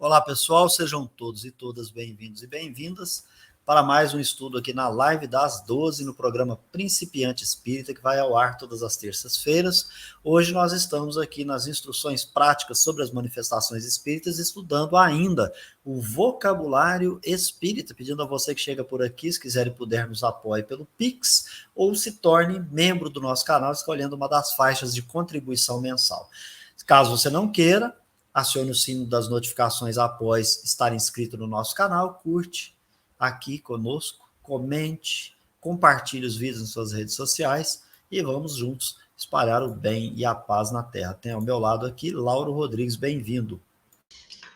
Olá, pessoal, sejam todos e todas bem-vindos e bem-vindas para mais um estudo aqui na live das 12 no programa Principiante Espírita, que vai ao ar todas as terças-feiras. Hoje nós estamos aqui nas instruções práticas sobre as manifestações espíritas, estudando ainda o vocabulário espírita, pedindo a você que chega por aqui, se quiser e puder, nos apoie pelo Pix, ou se torne membro do nosso canal, escolhendo uma das faixas de contribuição mensal. Caso você não queira, acione o sino das notificações após estar inscrito no nosso canal, curte aqui conosco, comente, compartilhe os vídeos nas suas redes sociais e vamos juntos espalhar o bem e a paz na Terra. Tem ao meu lado aqui Lauro Rodrigues, bem-vindo.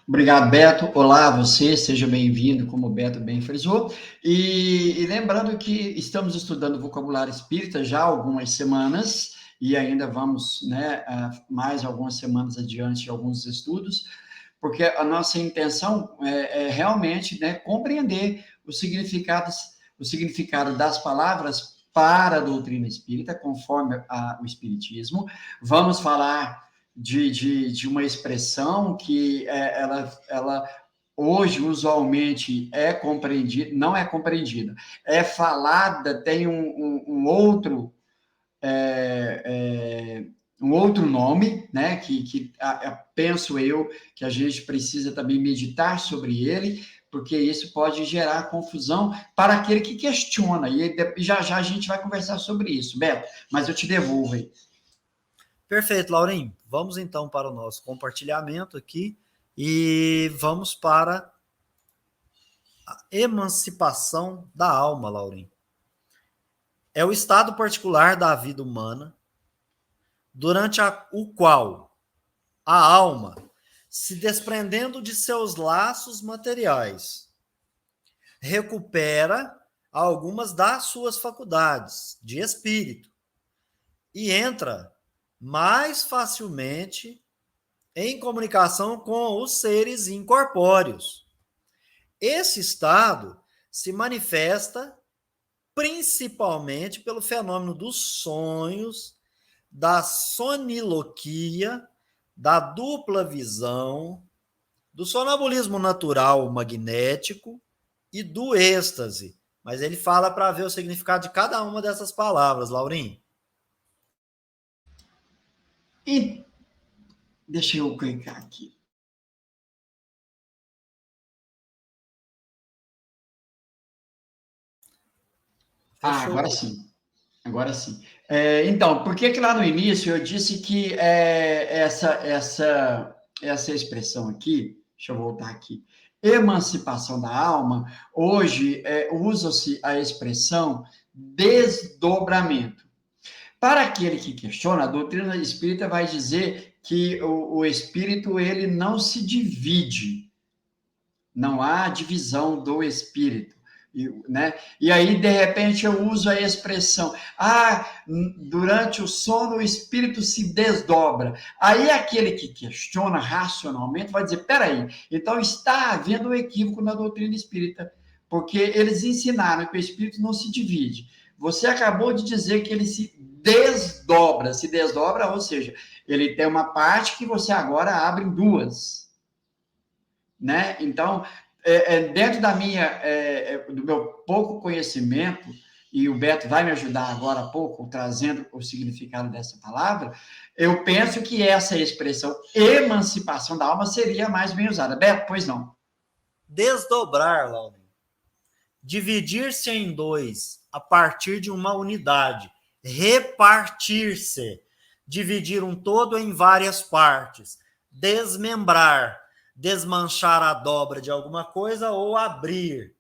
Obrigado, Beto. Olá, você, seja bem-vindo, como o Beto bem frisou. E lembrando que estamos estudando vocabulário espírita já há algumas semanas, e ainda vamos, mais algumas semanas adiante de alguns estudos, porque a nossa intenção é realmente compreender o significado das palavras para a doutrina espírita, conforme o Espiritismo. Vamos falar de uma expressão que ela hoje, usualmente, é compreendida, não é compreendida, é falada, tem um outro nome, né, que penso eu que a gente precisa também meditar sobre ele, porque isso pode gerar confusão para aquele que questiona, e já a gente vai conversar sobre isso, Beto, mas eu te devolvo aí. Perfeito, Laurinho. Vamos então para o nosso compartilhamento aqui e vamos para a emancipação da alma, Laurinho. É o estado particular da vida humana durante o qual a alma, se desprendendo de seus laços materiais, recupera algumas das suas faculdades de espírito e entra mais facilmente em comunicação com os seres incorpóreos. Esse estado se manifesta principalmente pelo fenômeno dos sonhos, da soniloquia, da dupla visão, do sonambulismo natural magnético e do êxtase. Mas ele fala para ver o significado de cada uma dessas palavras, Laurinho. E deixa eu clicar aqui. Agora sim. Agora sim. Então, por que lá no início eu disse que essa expressão aqui, deixa eu voltar aqui, emancipação da alma, hoje usa-se a expressão desdobramento. Para aquele que questiona, a doutrina espírita vai dizer que o espírito ele não se divide, não há divisão do espírito. E aí, de repente, eu uso a expressão, durante o sono o espírito se desdobra. Aí aquele que questiona racionalmente vai dizer, peraí, então está havendo um equívoco na doutrina espírita, porque eles ensinaram que o espírito não se divide. Você acabou de dizer que ele se desdobra, ou seja, ele tem uma parte que você agora abre em duas, né? Então, dentro do meu pouco conhecimento, e o Beto vai me ajudar agora há pouco, trazendo o significado dessa palavra, eu penso que essa expressão emancipação da alma seria mais bem usada. Beto, pois não? Desdobrar, Laurinho. Dividir-se em dois a partir de uma unidade. Repartir-se. Dividir um todo em várias partes. Desmembrar. Desmanchar a dobra de alguma coisa ou abrir.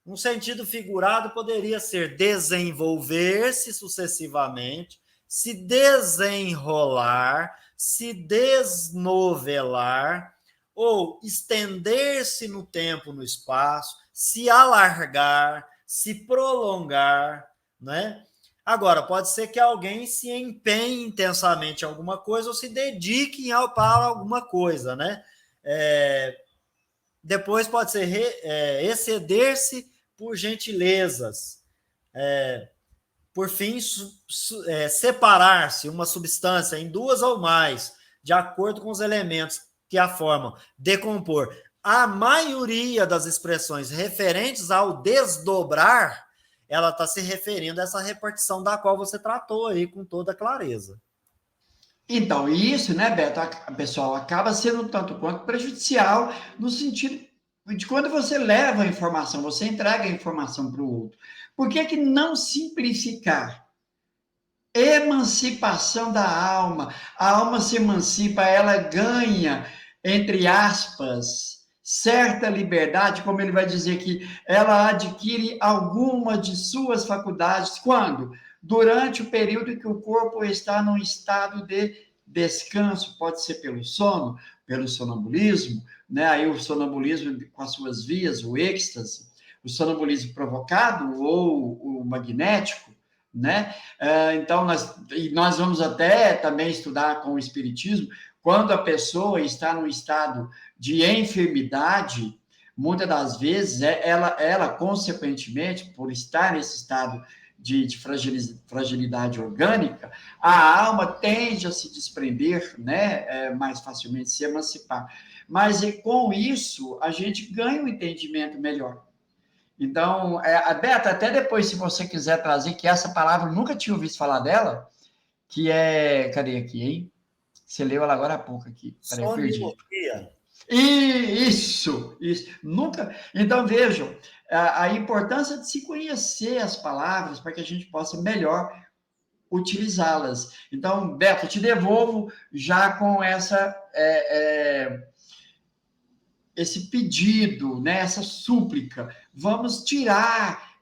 Um sentido figurado poderia ser desenvolver-se sucessivamente, se desenrolar, se desnovelar, ou estender-se no tempo, no espaço, se alargar, se prolongar, né? Agora, pode ser que alguém se empenhe intensamente em alguma coisa ou se dedique para alguma coisa, né? Depois pode ser exceder-se por gentilezas. Por fim, separar-se uma substância em duas ou mais, de acordo com os elementos que a formam. Decompor. a maioria das expressões referentes ao desdobrar, ela está se referindo a essa repartição da qual você tratou aí com toda clareza. Então, isso, né, Beto, pessoal, acaba sendo um tanto quanto prejudicial no sentido de quando você leva a informação, você entrega a informação para o outro. Por que que não simplificar? Emancipação da alma. A alma se emancipa, ela ganha, entre aspas, certa liberdade, como ele vai dizer que ela adquire alguma de suas faculdades. Quando? Durante o período em que o corpo está num estado de descanso, pode ser pelo sono, pelo sonambulismo, né? Aí o sonambulismo com as suas vias, o êxtase, o sonambulismo provocado ou o magnético, né? Então, nós vamos até também estudar com o Espiritismo, quando a pessoa está num estado de enfermidade, muitas das vezes, ela consequentemente, por estar nesse estado de fragilidade orgânica, a alma tende a se desprender, né, mais facilmente, se emancipar. Mas com isso, a gente ganha um entendimento melhor. Então, a Beta, até depois, se você quiser trazer, que essa palavra eu nunca tinha ouvido falar dela, que é. Cadê aqui, hein? Você leu ela agora há pouco aqui. Peraí, eu perdi. Soniloquia. Isso. Nunca. Então, vejam, a importância de se conhecer as palavras para que a gente possa melhor utilizá-las. Então, Beto, eu te devolvo já com esse pedido, né, essa súplica. Vamos tirar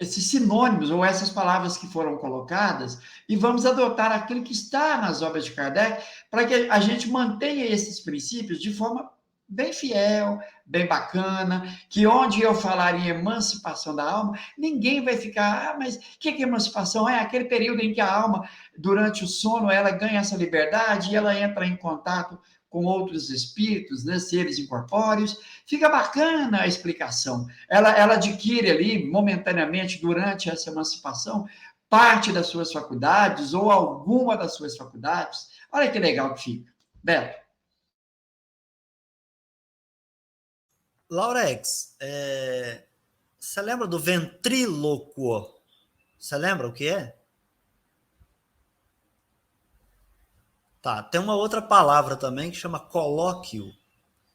esses sinônimos ou essas palavras que foram colocadas e vamos adotar aquilo que está nas obras de Kardec para que a gente mantenha esses princípios de forma bem fiel, bem bacana, que onde eu falar em emancipação da alma, ninguém vai ficar, mas o que é emancipação? É aquele período em que a alma, durante o sono, ela ganha essa liberdade e ela entra em contato com outros espíritos, né, seres incorpóreos. Fica bacana a explicação. Ela adquire ali, momentaneamente, durante essa emancipação, parte das suas faculdades ou alguma das suas faculdades. Olha que legal que fica. Beto. Laurex, você lembra do ventríloquo? Você lembra o que é? Tá, tem uma outra palavra também que chama colóquio,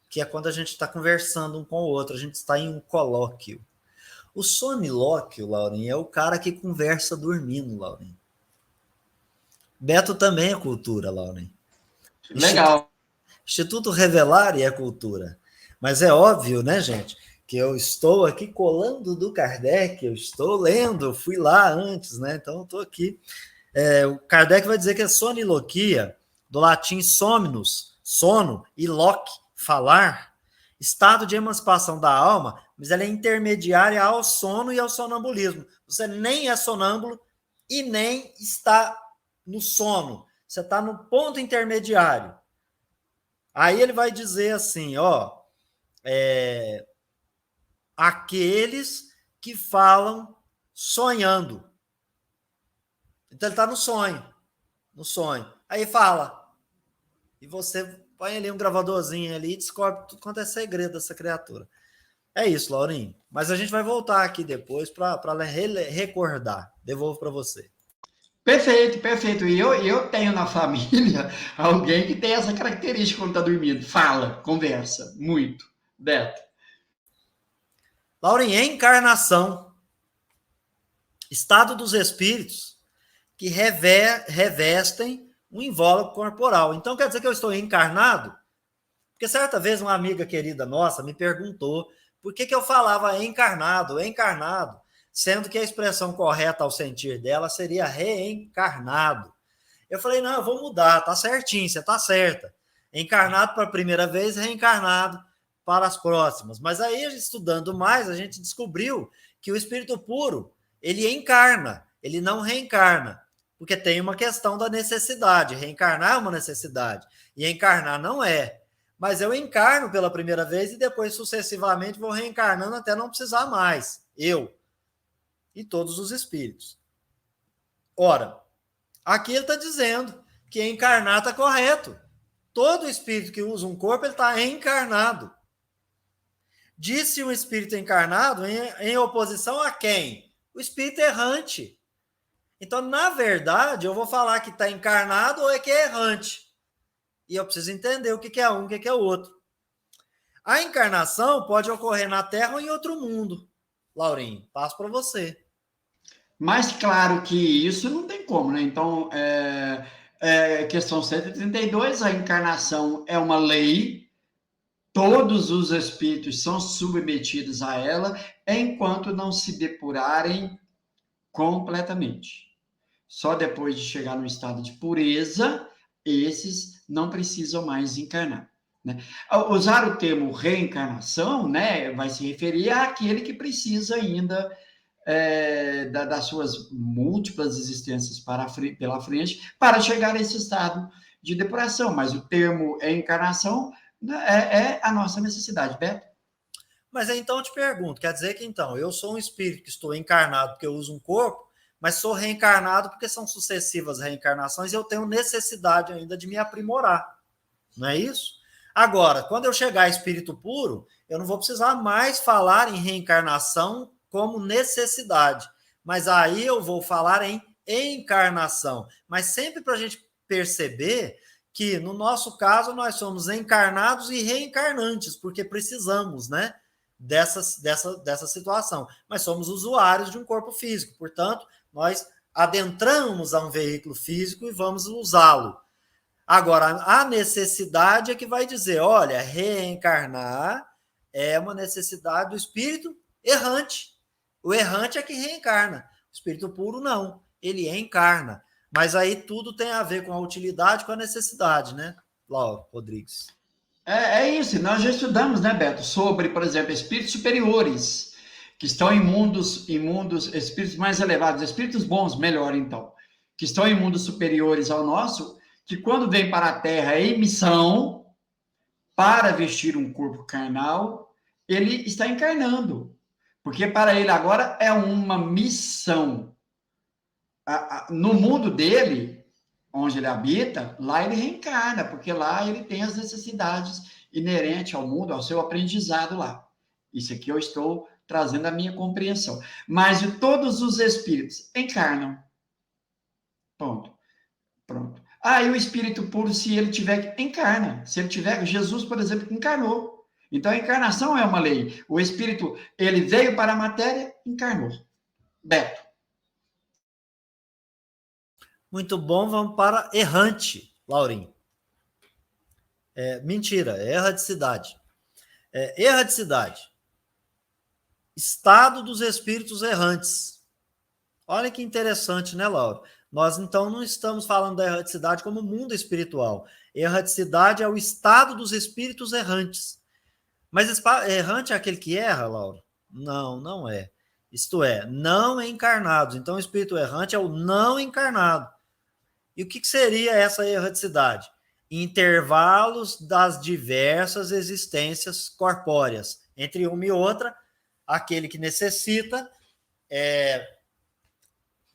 que é quando a gente está conversando um com o outro, a gente está em um colóquio. O sonilóquio, Laurinho, é o cara que conversa dormindo, Laurinho. Beto também é cultura, Laurinho. Legal. Instituto Revelare é cultura. Mas é óbvio, né, gente, que eu estou aqui colando do Kardec, eu estou lendo, eu fui lá antes, né? Então eu estou aqui. O Kardec vai dizer que a soniloquia, do latim somnus, sono, e loque, falar, estado de emancipação da alma, mas ela é intermediária ao sono e ao sonambulismo. Você nem é sonâmbulo e nem está no sono. Você está no ponto intermediário. Aí ele vai dizer assim, aqueles que falam sonhando. Então ele está no sonho. Aí fala, e você põe ali um gravadorzinho ali e descobre tudo quanto é segredo dessa criatura. É isso, Laurinho. Mas a gente vai voltar aqui depois para recordar. Devolvo para você. Perfeito, perfeito. E eu tenho na família alguém que tem essa característica quando está dormindo. Fala, conversa, muito. Beto. Laurinho, encarnação. Estado dos espíritos que revestem um invólucro corporal. Então quer dizer que eu estou encarnado? Porque certa vez uma amiga querida nossa me perguntou por que eu falava encarnado, sendo que a expressão correta ao sentir dela seria reencarnado. Eu falei, não, eu vou mudar, tá certinho, você tá certa. Encarnado para a primeira vez, reencarnado para as próximas. Mas aí, estudando mais, a gente descobriu que o espírito puro, ele encarna, ele não reencarna. Porque tem uma questão da necessidade. Reencarnar é uma necessidade. E encarnar não é. Mas eu encarno pela primeira vez e depois, sucessivamente, vou reencarnando até não precisar mais. Eu e todos os espíritos. Ora, aqui ele está dizendo que encarnar está correto. todo espírito que usa um corpo, ele está encarnado. Disse um espírito encarnado em oposição a quem? O espírito errante. Então, na verdade, eu vou falar que está encarnado ou é que é errante. E eu preciso entender o que é um, o que é o outro. A encarnação pode ocorrer na Terra ou em outro mundo. Laurinho, passo para você. Mais claro que isso não tem como, né? Então, questão 132, a encarnação é uma lei, todos os espíritos são submetidos a ela, enquanto não se depurarem completamente. Só depois de chegar no estado de pureza, esses não precisam mais encarnar. Né? Usar o termo reencarnação, né, vai se referir àquele que precisa ainda das suas múltiplas existências pela frente para chegar a esse estado de depuração. Mas o termo encarnação é a nossa necessidade, Beto. Mas então eu te pergunto, quer dizer que então eu sou um espírito que estou encarnado porque eu uso um corpo, mas sou reencarnado porque são sucessivas reencarnações e eu tenho necessidade ainda de me aprimorar, não é isso? Agora, quando eu chegar a espírito puro, eu não vou precisar mais falar em reencarnação como necessidade, mas aí eu vou falar em encarnação, mas sempre para a gente perceber que, no nosso caso, nós somos encarnados e reencarnantes, porque precisamos, né, dessa situação, mas somos usuários de um corpo físico, portanto, nós adentramos a um veículo físico e vamos usá-lo. Agora, a necessidade é que vai dizer, olha, reencarnar é uma necessidade do espírito errante. O errante é que reencarna. O espírito puro, não. Ele encarna. Mas aí tudo tem a ver com a utilidade, com a necessidade, né, Laura Rodrigues? É isso. Nós já estudamos, né, Beto, sobre, por exemplo, espíritos superiores, que estão em mundos, espíritos mais elevados, espíritos bons, melhor então, que estão em mundos superiores ao nosso, que quando vem para a Terra em missão, para vestir um corpo carnal, ele está encarnando. Porque para ele agora é uma missão. No mundo dele, onde ele habita, lá ele reencarna, porque lá ele tem as necessidades inerentes ao mundo, ao seu aprendizado lá. Isso aqui eu estou trazendo a minha compreensão. Mas todos os espíritos encarnam. Ponto. Pronto. E o espírito puro, se ele tiver, encarna. Se ele tiver, Jesus, por exemplo, encarnou. Então, a encarnação é uma lei. O espírito, ele veio para a matéria, encarnou. Beto. Muito bom, vamos para errante, Laurinho. Mentira, é erraticidade. Erraticidade. Estado dos espíritos errantes. Olha que interessante, né, Laura? Nós, então, não estamos falando da erraticidade como mundo espiritual. Erraticidade é o estado dos espíritos errantes. Mas errante é aquele que erra, Laura? Não, não é. Isto é, não encarnados. Então, o espírito errante é o não encarnado. E o que seria essa erraticidade? Intervalos das diversas existências corpóreas. Entre uma e outra, aquele que necessita,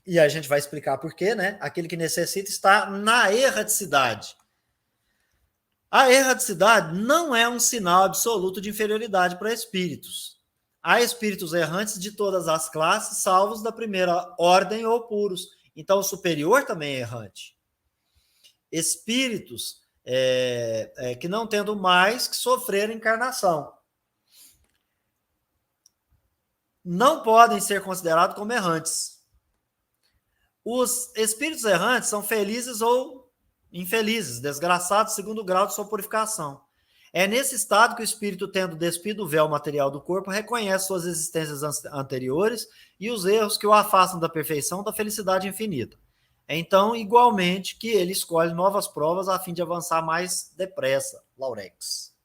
e a gente vai explicar por quê, né? Aquele que necessita está na erraticidade. A erraticidade não é um sinal absoluto de inferioridade para espíritos. Há espíritos errantes de todas as classes, salvos da primeira ordem ou puros. Então, o superior também é errante. Espíritos que não tendo mais que sofrer encarnação não podem ser considerados como errantes. Os espíritos errantes são felizes ou infelizes, desgraçados segundo o grau de sua purificação. É nesse estado que o espírito, tendo despido o véu material do corpo, reconhece suas existências anteriores e os erros que o afastam da perfeição, da felicidade infinita. É então, igualmente, que ele escolhe novas provas a fim de avançar mais depressa, Laurex.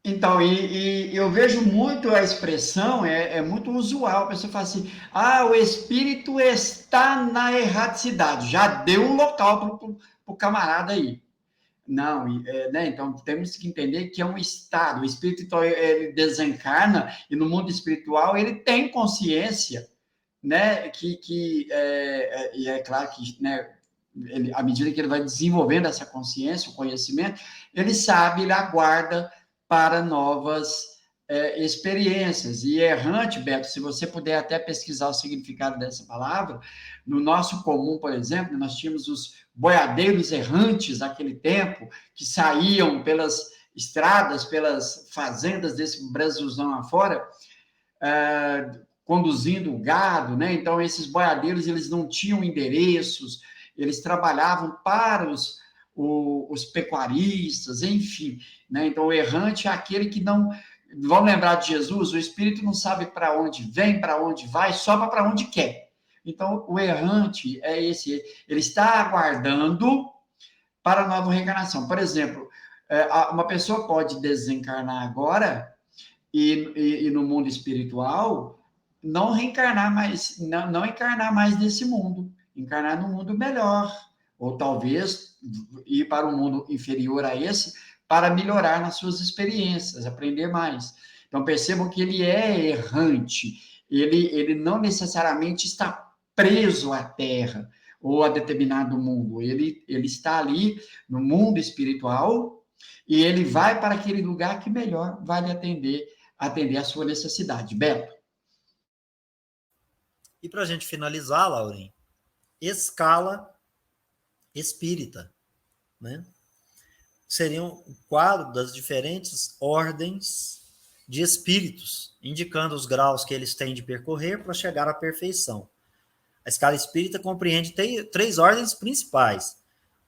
Então, e eu vejo muito a expressão, é muito usual, a pessoa fala assim, o espírito está na erraticidade, já deu um local para o camarada aí. Não, né? Então temos que entender que é um estado, o espírito então, ele desencarna, e no mundo espiritual ele tem consciência, né, e é claro que, né, à medida que ele vai desenvolvendo essa consciência, o conhecimento, ele sabe, ele aguarda para novas experiências. E errante, Beto, se você puder até pesquisar o significado dessa palavra, no nosso comum, por exemplo, nós tínhamos os boiadeiros errantes naquele tempo, que saíam pelas estradas, pelas fazendas desse Brasilzão afora, conduzindo o gado, né? Então, esses boiadeiros, eles não tinham endereços, eles trabalhavam para os pecuaristas, enfim, né? Então, o errante é aquele que não... Vamos lembrar de Jesus? O espírito não sabe para onde vem, para onde vai, só para onde quer. Então, o errante é esse, ele está aguardando para a nova reencarnação. Por exemplo, uma pessoa pode desencarnar agora e no mundo espiritual não reencarnar mais, não encarnar mais nesse mundo, encarnar num mundo melhor, ou talvez ir para um mundo inferior a esse, para melhorar nas suas experiências, aprender mais. Então, percebam que ele é errante, ele não necessariamente está preso à Terra ou a determinado mundo, ele está ali no mundo espiritual e ele vai para aquele lugar que melhor vai lhe atender a sua necessidade. Beto? E para a gente finalizar, Lauren, escala espírita, né? Seria um quadro das diferentes ordens de espíritos, indicando os graus que eles têm de percorrer para chegar à perfeição. A escala espírita compreende três ordens principais: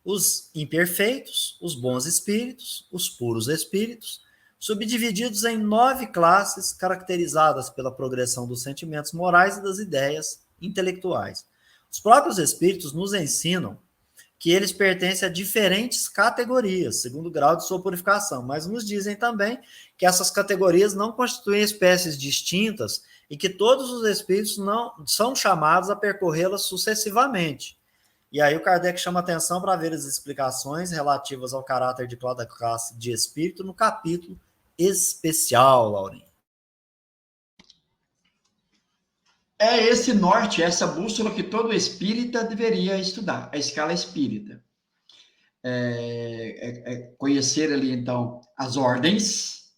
os imperfeitos, os bons espíritos, os puros espíritos, subdivididos em 9 classes, caracterizadas pela progressão dos sentimentos morais e das ideias intelectuais. Os próprios espíritos nos ensinam que eles pertencem a diferentes categorias, segundo o grau de sua purificação, mas nos dizem também que essas categorias não constituem espécies distintas e que todos os espíritos não são chamados a percorrê-las sucessivamente. E aí o Kardec chama atenção para ver as explicações relativas ao caráter de cada classe de espírito no capítulo especial, Laurinho. É esse norte, essa bússola que todo espírita deveria estudar, a escala espírita. Conhecer ali, então, as ordens,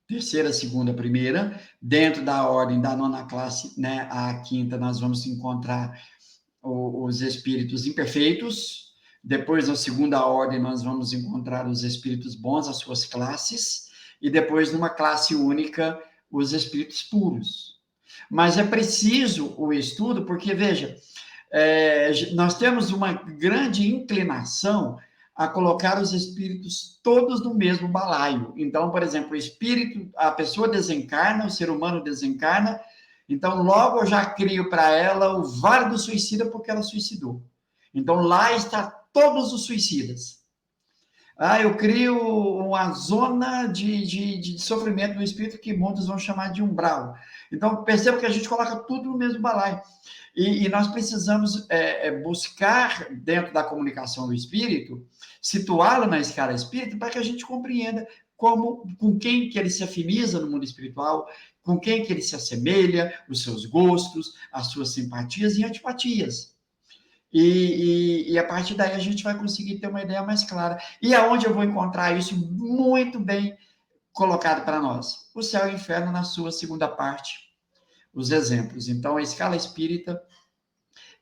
terceira, segunda, primeira. Dentro da ordem da 9ª classe, né, a 5ª, nós vamos encontrar os espíritos imperfeitos. Depois, na segunda ordem, nós vamos encontrar os espíritos bons, as suas classes. E depois, numa classe única, os espíritos puros. Mas é preciso o estudo, porque, veja, nós temos uma grande inclinação a colocar os espíritos todos no mesmo balaio. Então, por exemplo, o espírito, a pessoa desencarna, o ser humano desencarna, então logo eu já crio para ela o vale do suicida porque ela suicidou. Então lá está todos os suicidas. Eu crio uma zona de sofrimento no espírito que muitos vão chamar de umbral. Então, perceba que a gente coloca tudo no mesmo balaio. E nós precisamos buscar, dentro da comunicação do espírito, situá-lo na escala espírita para que a gente compreenda com quem que ele se afiniza no mundo espiritual, com quem que ele se assemelha, os seus gostos, as suas simpatias e antipatias. E a partir daí a gente vai conseguir ter uma ideia mais clara. E aonde eu vou encontrar isso muito bem colocado para nós? O céu e o inferno na sua segunda parte, os exemplos. Então, a escala espírita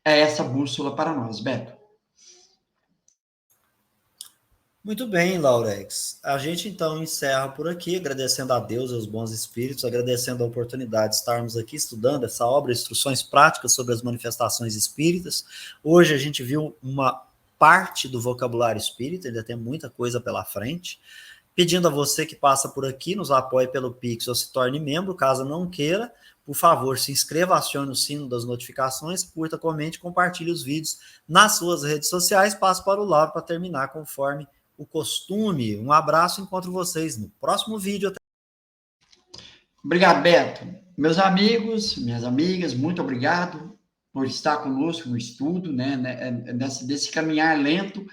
é essa bússola para nós, Beto. Muito bem, Laurex. A gente então encerra por aqui, agradecendo a Deus e aos bons espíritos, agradecendo a oportunidade de estarmos aqui estudando essa obra, Instruções Práticas sobre as Manifestações Espíritas. Hoje a gente viu uma parte do vocabulário espírita, ainda tem muita coisa pela frente. Pedindo a você que passa por aqui, nos apoie pelo Pix ou se torne membro, caso não queira, por favor, se inscreva, acione o sino das notificações, curta, comente, compartilhe os vídeos nas suas redes sociais, passo para o lado para terminar conforme o costume. Um abraço, encontro vocês no próximo vídeo. Obrigado, Beto. Meus amigos, minhas amigas, muito obrigado por estar conosco no estudo, né, desse caminhar lento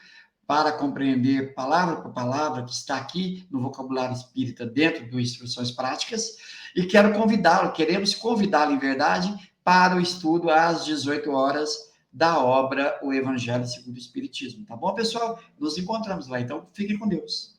para compreender palavra por palavra que está aqui no vocabulário espírita dentro do Instruções Práticas, e queremos convidá-lo, em verdade, para o estudo às 18 horas da obra O Evangelho segundo o Espiritismo. Tá bom, pessoal? Nos encontramos lá. Então, fiquem com Deus.